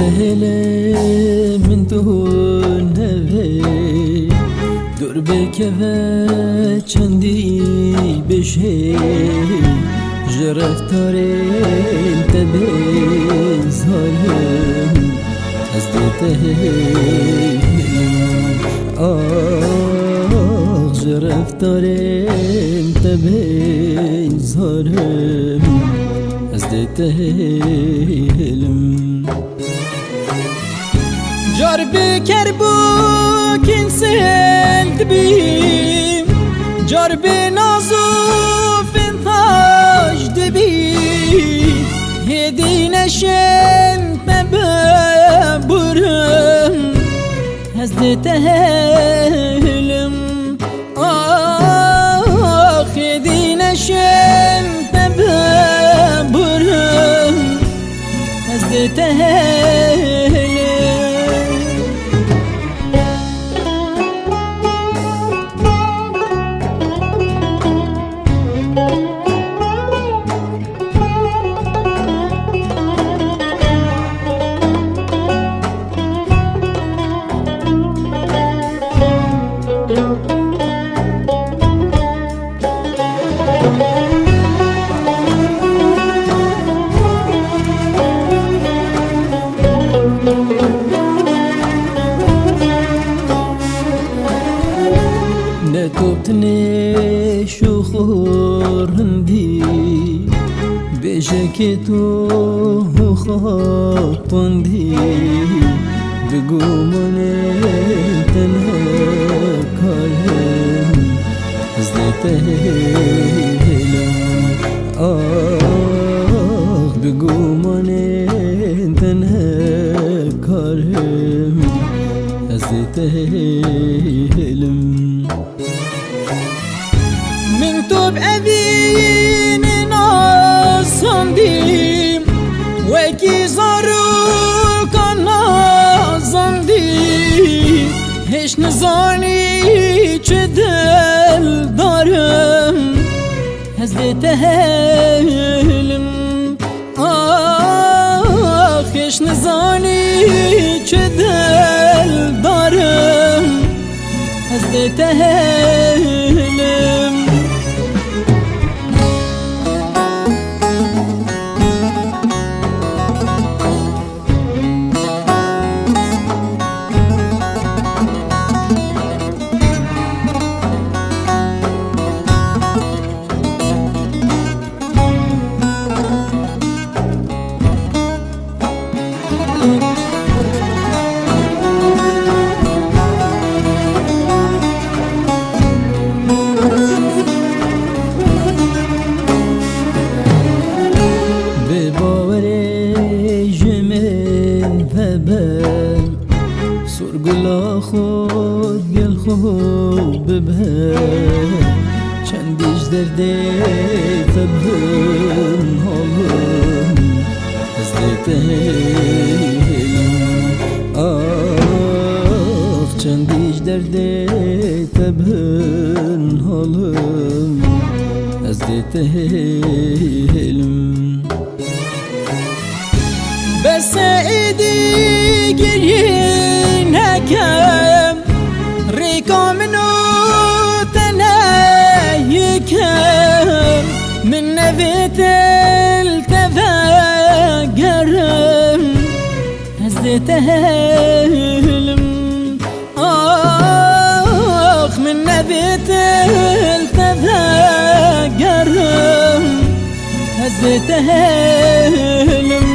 هله من تو نوه دور بکوه چندی بشه جرفتار انتبه ظالم از دیته آه جرفتار انتبه ظالم از دیته جار بکر بو کنسل دبیم جار بنازو فنتاج دبیم هدی نشن ببرم از دتهلم آخ هدی نشن ببرم از دتهلم نتوبتني شو خورندي بجاكيتو خاطندي بقومني تنهكالهم ازدتهلم آخ بقومني تنهكالهم ازدتهلم من توب أبين ناصنديم وكي زارو كان نازنديم هش نزاني چدل دارم هزده تهلم آخ هش نزاني چدل دارم هزده تهلم سرگلا خود گل خوب ببهم چندیش درده تبهم حالم از دیتهلم آخ چندیش درده تبهم حالم از دیتهلم بس ایدی گریه نکم ریکا منو تنهیکم من نویت التفاقرم از دیتهلم آخ من نویت التفاقرم از دیتهلم